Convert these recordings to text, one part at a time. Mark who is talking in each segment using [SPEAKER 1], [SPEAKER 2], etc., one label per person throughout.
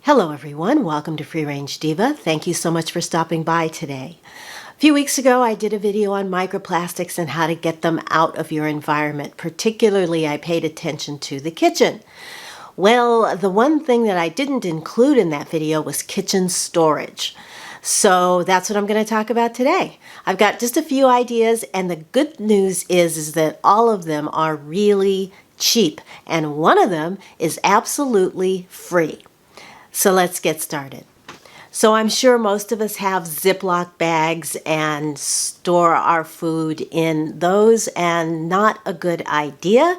[SPEAKER 1] Hello everyone, welcome to Free Range Diva. Thank you so much for stopping by today. A few weeks ago I did a video on microplastics and how to get them out of your environment. Particularly I paid attention to the kitchen. Well, the one thing that I didn't include in that video was kitchen storage. So that's what I'm going to talk about today. I've got just a few ideas, and the good news is that all of them are really cheap, and one of them is absolutely free. So let's get started. So I'm sure most of us have Ziploc bags and store our food in those, and not a good idea.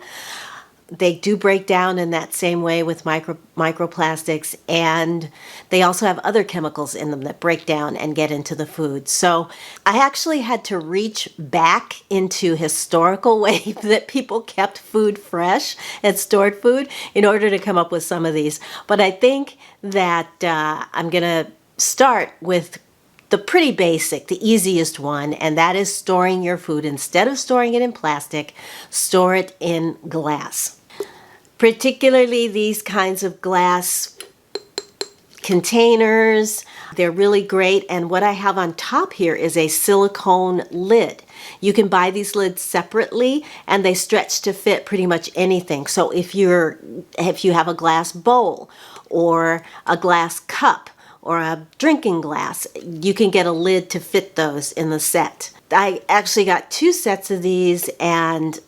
[SPEAKER 1] They do break down in that same way with microplastics, and they also have other chemicals in them that break down and get into the food. So I actually had to reach back into historical way that people kept food fresh and stored food in order to come up with some of these. But I think that I'm going to start with the pretty basic, the easiest one, and that is storing your food. Instead of storing it in plastic, store it in glass. Particularly these kinds of glass containers. They're really great, and what I have on top here is a silicone lid. You can buy these lids separately, and they stretch to fit pretty much anything. So if you have a glass bowl or a glass cup or a drinking glass, you can get a lid to fit those in the set. I actually got 2 sets of these, and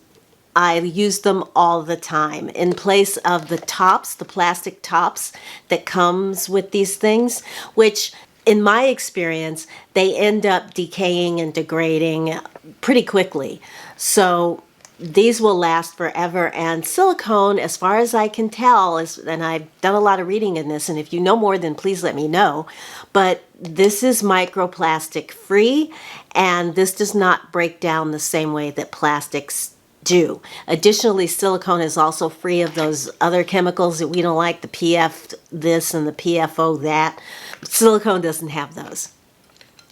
[SPEAKER 1] I use them all the time. In place of the tops, the plastic tops that comes with these things, which in my experience, they end up decaying and degrading pretty quickly. So these will last forever, and silicone, as far as I can tell, and I've done a lot of reading in this, and if you know more, then please let me know, but this is microplastic free, and this does not break down the same way that plastics do. Additionally, silicone is also free of those other chemicals that we don't like, the PF this and the PFO that. Silicone doesn't have those.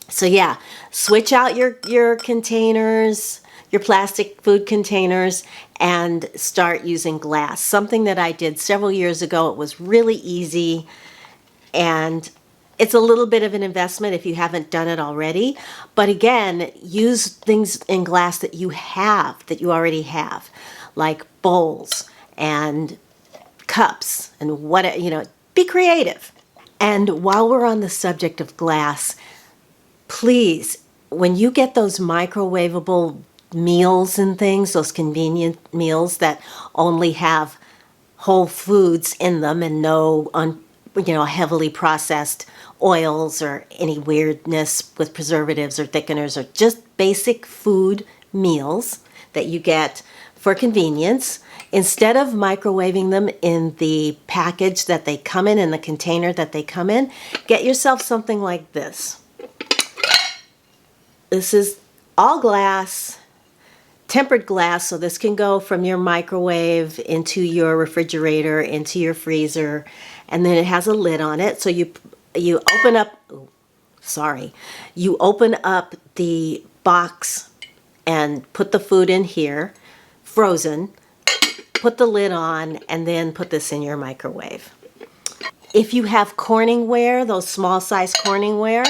[SPEAKER 1] So yeah, switch out your containers, your plastic food containers, and start using glass. Something that I did several years ago. It was really easy, and it's a little bit of an investment if you haven't done it already. But again, use things in glass that you already have, like bowls and cups and what, be creative. And while we're on the subject of glass, please, when you get those microwavable meals and things, those convenient meals that only have whole foods in them and no heavily processed oils or any weirdness with preservatives or thickeners, or just basic food meals that you get for convenience, instead of microwaving them in the package that they come in the container that they come in, get yourself something like this. This is all glass, tempered glass, so this can go from your microwave into your refrigerator, into your freezer, and then it has a lid on it. So you open up, you open up the box and put the food in here, frozen, put the lid on, and then put this in your microwave. If you have Corningware, those small size Corningware,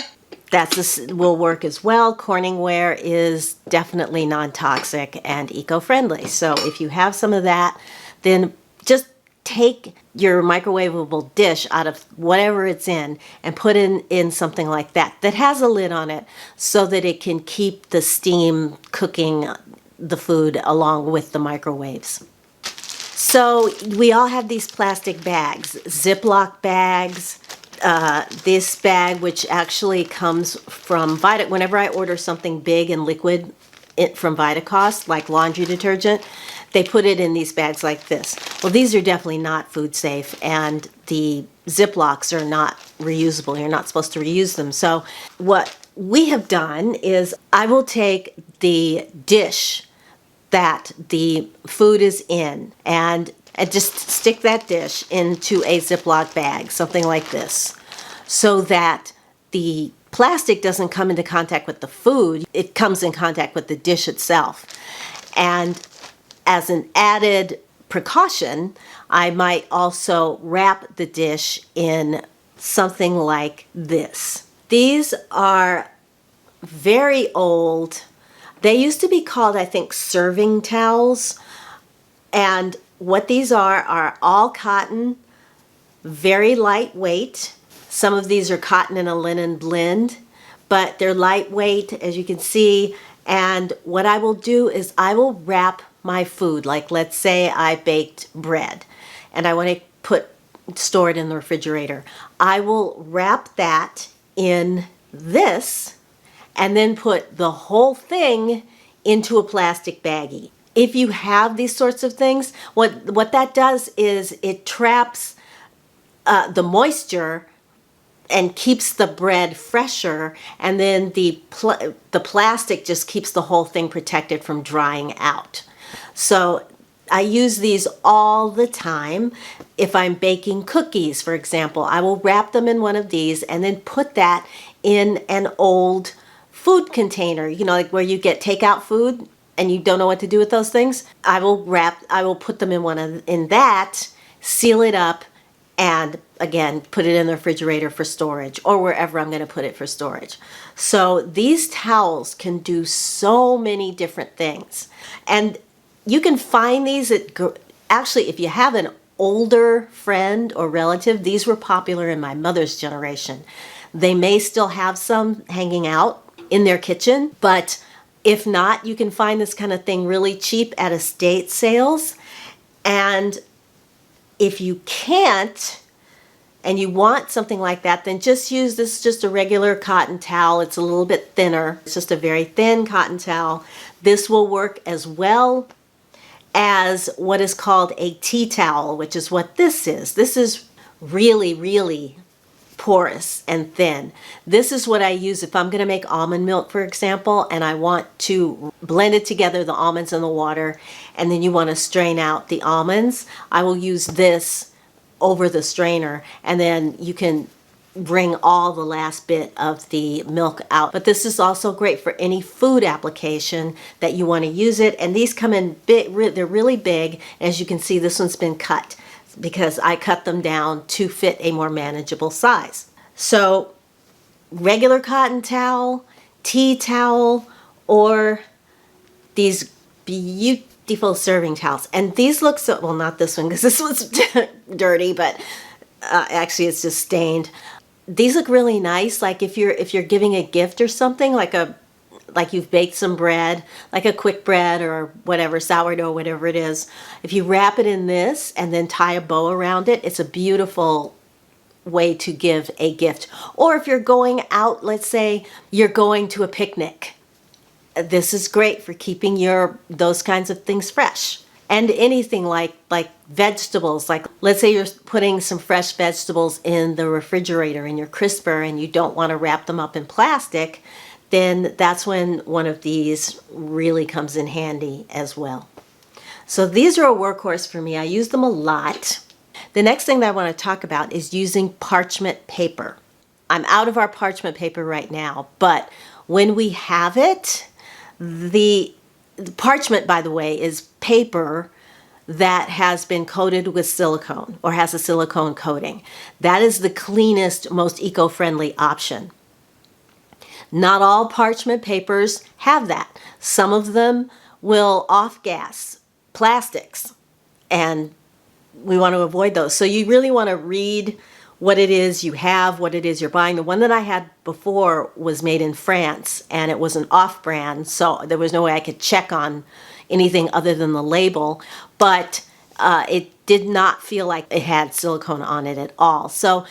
[SPEAKER 1] will work as well. Corningware is definitely non-toxic and eco-friendly. So if you have some of that, then just take your microwavable dish out of whatever it's in and put in something like that has a lid on it, so that it can keep the steam cooking the food along with the microwaves. So we all have these plastic bags, Ziploc bags. This bag, which actually comes from whenever I order something big and liquid from Vitacost, like laundry detergent, they put it in these bags like this. Well, these are definitely not food safe, and the Ziplocs are not reusable. You're not supposed to reuse them. So what we have done is I will take the dish that the food is in and just stick that dish into a Ziploc bag, something like this, so that the plastic doesn't come into contact with the food. It comes in contact with the dish itself. And as an added precaution, I might also wrap the dish in something like this. These are very old. They used to be called, I think, serving towels. And what these are all cotton, very lightweight. Some of these are cotton and a linen blend, but they're lightweight, as you can see. And what I will do is I will wrap my food, like let's say I baked bread and I want to store it in the refrigerator. I will wrap that in this and then put the whole thing into a plastic baggie. If you have these sorts of things, what that does is it traps the moisture and keeps the bread fresher, and then the plastic just keeps the whole thing protected from drying out. So I use these all the time. If I'm baking cookies, for example, I will wrap them in one of these and then put that in an old food container, you know, like where you get takeout food and you don't know what to do with those things. I will put them in that, seal it up, and again, put it in the refrigerator for storage or wherever I'm going to put it for storage. So these towels can do so many different things. And you can find these actually, if you have an older friend or relative, these were popular in my mother's generation. They may still have some hanging out in their kitchen, but if not, you can find this kind of thing really cheap at estate sales. And if you can't, and you want something like that, then just use this, just a regular cotton towel. It's a little bit thinner. It's just a very thin cotton towel. This will work as well as what is called a tea towel, which is what this is. This is really, really porous and thin. This is what I use if I'm going to make almond milk, for example, and I want to blend it together, the almonds and the water, and then you want to strain out the almonds. I will use this over the strainer, and then you can bring all the last bit of the milk out. But this is also great for any food application that you want to use it. And these come in big, they're really big. As you can see, this one's been cut because I cut them down to fit a more manageable size. So regular cotton towel, tea towel, or these beautiful serving towels. And these look so, well, not this one because this one's dirty, but actually it's just stained. These look really nice, like if you're giving a gift or something, like you've baked some bread, like a quick bread or whatever, sourdough, whatever it is. If you wrap it in this and then tie a bow around it, it's a beautiful way to give a gift. Or if you're going out, let's say you're going to a picnic, this is great for keeping those kinds of things fresh. And anything like vegetables, like let's say you're putting some fresh vegetables in the refrigerator in your crisper and you don't want to wrap them up in plastic, then that's when one of these really comes in handy as well. So these are a workhorse for me. I use them a lot. The next thing that I want to talk about is using parchment paper. I'm out of our parchment paper right now, but when we have it, the parchment, by the way, is paper that has been coated with silicone or has a silicone coating. That is the cleanest, most eco-friendly option. Not all parchment papers have that. Some of them will off-gas plastics, and we want to avoid those. So you really want to read what it is you have, what it is you're buying. The one that I had before was made in France, and it was an off-brand, so there was no way I could check on anything other than the label, but it did not feel like it had silicone on it at all. So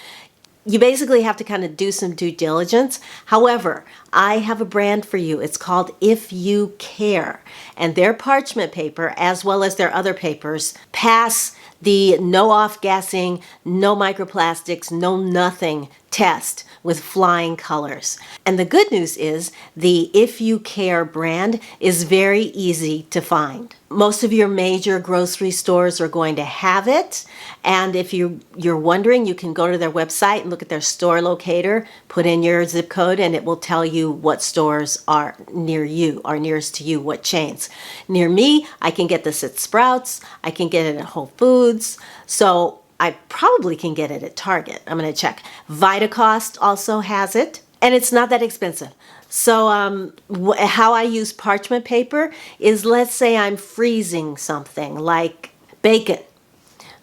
[SPEAKER 1] you basically have to kind of do some due diligence. However, I have a brand for you. It's called If You Care, and their parchment paper, as well as their other papers, pass the no off-gassing, no microplastics, no nothing test with flying colors. And the good news is the If You Care brand is very easy to find. Most of your major grocery stores are going to have it. And if you're wondering, you can go to their website and look at their store locator, put in your zip code, and it will tell you what stores are near you, are nearest to you, what chains. Near me, I can get this at Sprouts, I can get it at Whole Foods. So I probably can get it at Target. I'm going to check. Vitacost also has it, and it's not that expensive. So how I use parchment paper is, let's say I'm freezing something like bacon.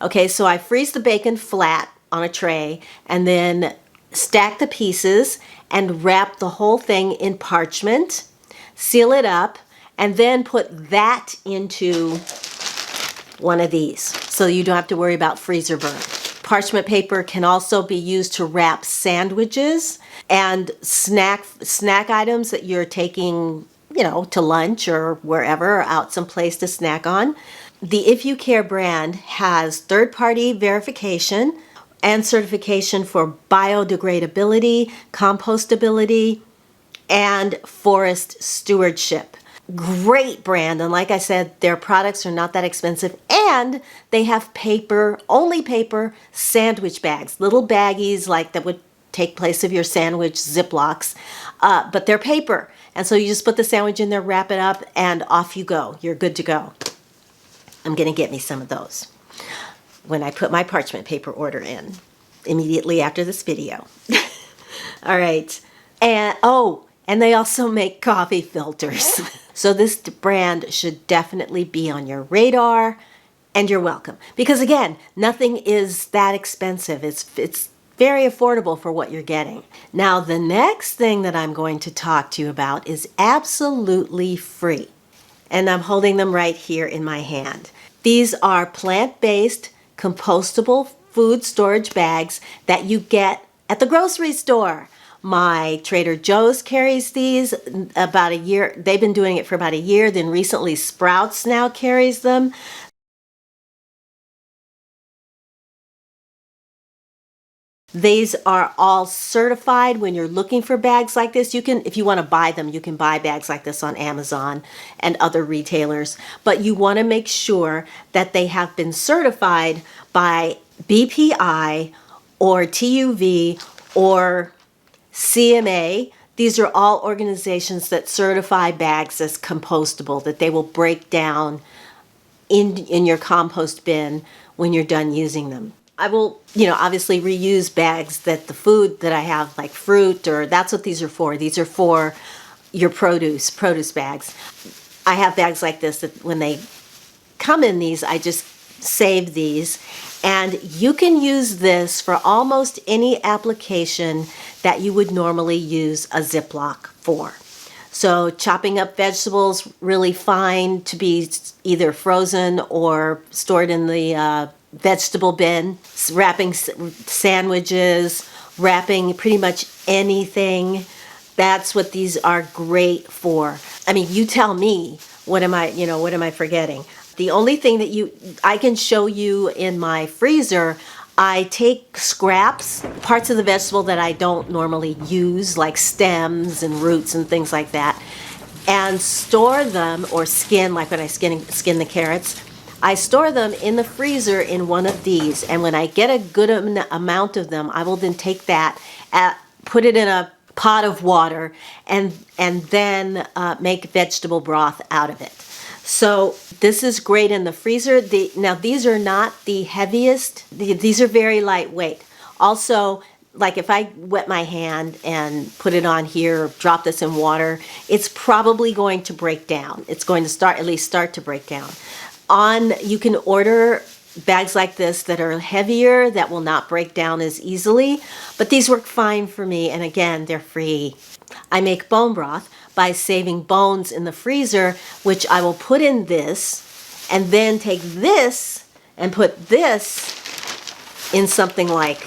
[SPEAKER 1] Okay, so I freeze the bacon flat on a tray and then stack the pieces and wrap the whole thing in parchment, seal it up, and then put that into one of these so you don't have to worry about freezer burn. Parchment paper can also be used to wrap sandwiches and snack items that you're taking, to lunch or wherever, or out someplace to snack on. The If You Care brand has third-party verification and certification for biodegradability, compostability, and forest stewardship. Great brand, and like I said, their products are not that expensive, and they have only paper sandwich bags, little baggies like that would take place of your sandwich Ziplocs, but they're paper, and so you just put the sandwich in there, wrap it up, and off you go. You're good to go. I'm gonna get me some of those when I put my parchment paper order in immediately after this video. All right, and they also make coffee filters. So this brand should definitely be on your radar, and you're welcome. Because again, nothing is that expensive. It's very affordable for what you're getting. Now, the next thing that I'm going to talk to you about is absolutely free. And I'm holding them right here in my hand. These are plant-based, compostable food storage bags that you get at the grocery store. My Trader Joe's carries these about a year. They've been doing it for about a year. Then recently Sprouts now carries them. These are all certified. When you're looking for bags like this, if you want to buy them, you can buy bags like this on Amazon and other retailers. But you want to make sure that they have been certified by BPI or TUV or CMA. These are all organizations that certify bags as compostable, that they will break down in your compost bin when you're done using them. I will, obviously reuse bags that the food that I have, like fruit, or that's what these are for. These are for your produce bags. I have bags like this that when they come in these, I just save these. And you can use this for almost any application that you would normally use a Ziploc for. So chopping up vegetables, really fine to be either frozen or stored in the vegetable bin, wrapping sandwiches, wrapping pretty much anything. That's what these are great for. I mean, you tell me, what am I forgetting? The only thing that I can show you in my freezer, I take scraps, parts of the vegetable that I don't normally use, like stems and roots and things like that, and store them, or skin, like when I skin the carrots, I store them in the freezer in one of these, and when I get a good amount of them, I will then take that, put it in a pot of water, and then make vegetable broth out of it. So this is great in the freezer. Now these are not the heaviest. These are very lightweight. Also, like if I wet my hand and put it on here, drop this in water, it's probably going to break down. It's going to at least start to break down. You can order bags like this that are heavier, that will not break down as easily, but these work fine for me, and again, they're free. I make bone broth by saving bones in the freezer, which I will put in this, and then take this and put this in something like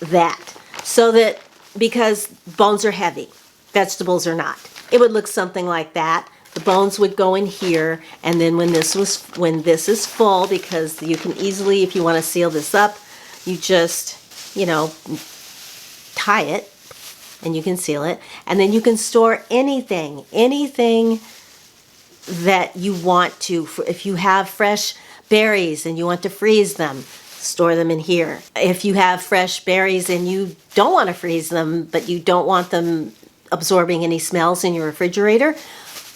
[SPEAKER 1] that. So that, because bones are heavy, vegetables are not. It would look something like that. The bones would go in here, and then when this is full, because you can easily, if you want to seal this up, you just, tie it, and you can seal it, and then you can store anything that you want to. If you have fresh berries and you want to freeze them, store them in here. If you have fresh berries and you don't want to freeze them, but you don't want them absorbing any smells in your refrigerator,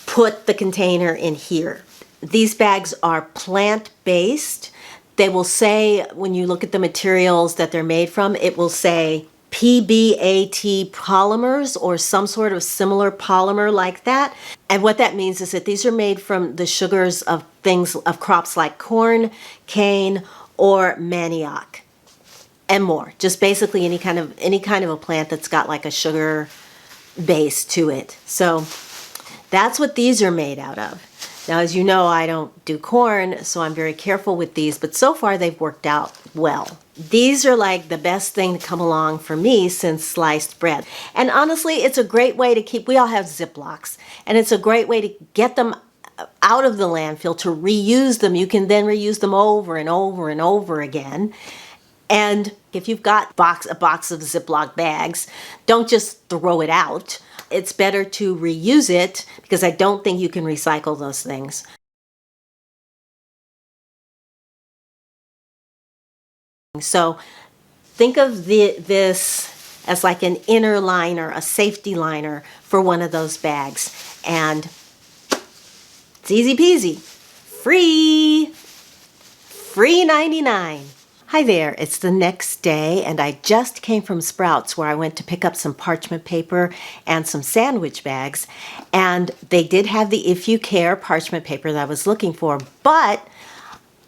[SPEAKER 1] put the container in here. These bags are plant-based. they will say, when you look at the materials that they're made from, it will say PBAT polymers or some sort of similar polymer like that. And what that means is that these are made from the sugars of things, of crops like corn, cane, or manioc, and more. Just basically any kind of a plant that's got like a sugar base to it. So that's what these are made out of. Now, as you know, I don't do corn, so I'm very careful with these, but so far they've worked out well. These are like the best thing to come along for me since sliced bread. And honestly, it's a great way to keep, we all have Ziplocs, and it's a great way to get them out of the landfill, to reuse them. You can then reuse them over and over and over again. And if you've got a box of Ziploc bags, don't just throw it out. It's better to reuse it, because I don't think you can recycle those things. So think of this as like an inner liner, a safety liner for one of those bags. And it's easy peasy. Free 99. Hi there, it's the next day, and I just came from Sprouts, where I went to pick up some parchment paper and some sandwich bags, and they did have the If You Care parchment paper that I was looking for, but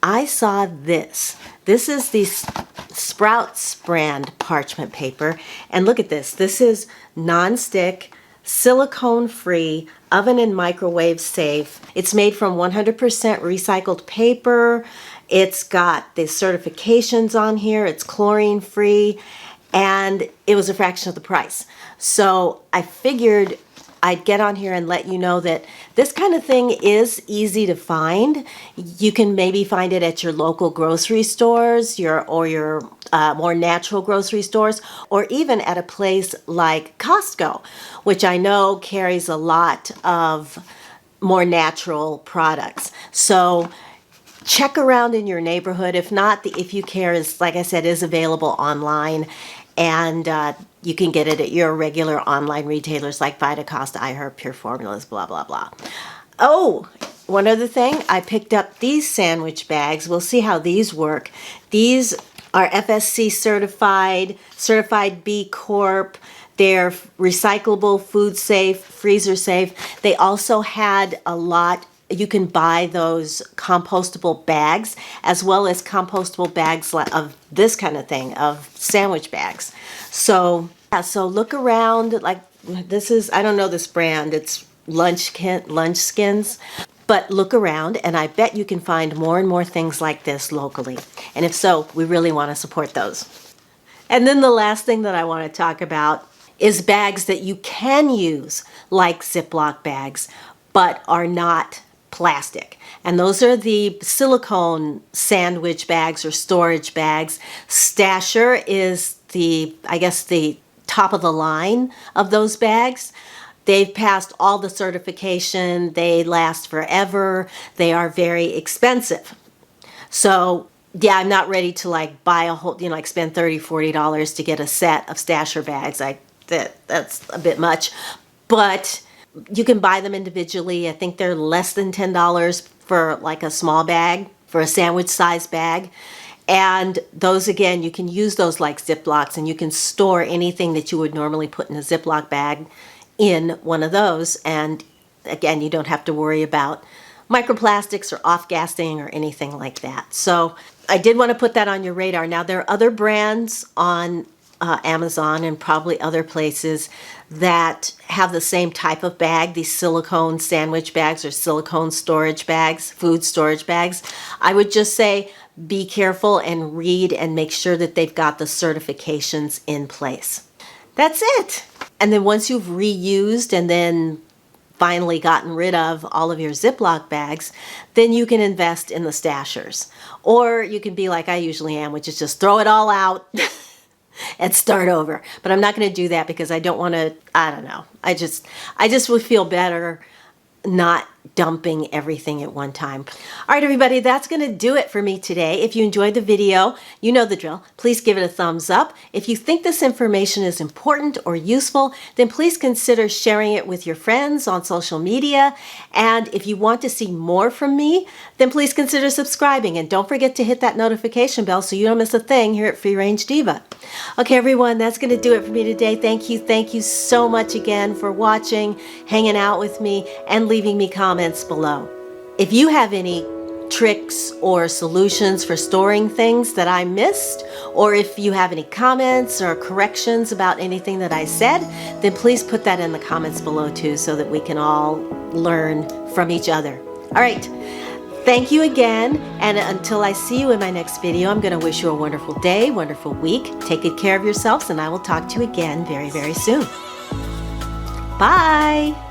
[SPEAKER 1] I saw this. This is the Sprouts brand parchment paper, and look at this. This is non-stick, silicone-free, oven and microwave safe. It's made from 100% recycled paper. It's got the certifications on here. It's chlorine free, and it was a fraction of the price. So I figured I'd get on here and let you know that this kind of thing is easy to find. You can maybe find it at your local grocery stores, your more natural grocery stores, or even at a place like Costco, which I know carries a lot of more natural products. So check around in your neighborhood. If not, the If You Care is, like I said, is available online, and you can get it at your regular online retailers like Vitacost, iHerb, Pure Formulas, blah, blah, blah. Oh, one other thing, I picked up these sandwich bags. We'll see how these work. These are FSC certified, certified B Corp. They're recyclable, food safe, freezer safe. They also had a lot. You can buy those compostable bags, as well as compostable bags of this kind of thing, of sandwich bags. So, yeah, so look around. Like, this is, I don't know this brand, it's Lunch Skins, but look around, and I bet you can find more and more things like this locally. And if so, we really want to support those. And then the last thing that I want to talk about is bags that you can use, like Ziploc bags, but are not plastic. And those are the silicone sandwich bags or storage bags. Stasher is I guess the top of the line of those bags. They've passed all the certification. They last forever. They are very expensive. So yeah, I'm not ready to like buy a whole, like spend $30, $40 to get a set of Stasher bags. That's a bit much, but you can buy them individually. I think they're less than $10 for like a small bag, for a sandwich size bag. And those, again, you can use those like Ziplocs, and you can store anything that you would normally put in a Ziploc bag in one of those. And again, you don't have to worry about microplastics or off-gassing or anything like that. So I did want to put that on your radar. Now, there are other brands on Amazon and probably other places that have the same type of bag, these silicone sandwich bags or silicone storage bags, food storage bags. I would just say be careful and read and make sure that they've got the certifications in place. That's it. And then once you've reused and then finally gotten rid of all of your Ziploc bags, then you can invest in the stashers. Or you can be like I usually am, which is just throw it all out and start over. But I'm not going to do that because I don't want to, I don't know. I just would feel better not dumping everything at one time. All right, everybody, that's going to do it for me today. If you enjoyed the video, you know the drill. Please give it a thumbs up. If you think this information is important or useful, then please consider sharing it with your friends on social media. And if you want to see more from me, then please consider subscribing. And don't forget to hit that notification bell so you don't miss a thing here at Free Range Diva. Okay, everyone, that's going to do it for me today. Thank you so much again for watching, hanging out with me, and leaving me comments below. If you have any tricks or solutions for storing things that I missed, or if you have any comments or corrections about anything that I said, then please put that in the comments below too, so that we can all learn from each other. All right. Thank you again, and until I see you in my next video, I'm going to wish you a wonderful day, wonderful week. Take good care of yourselves, and I will talk to you again very, very soon. Bye!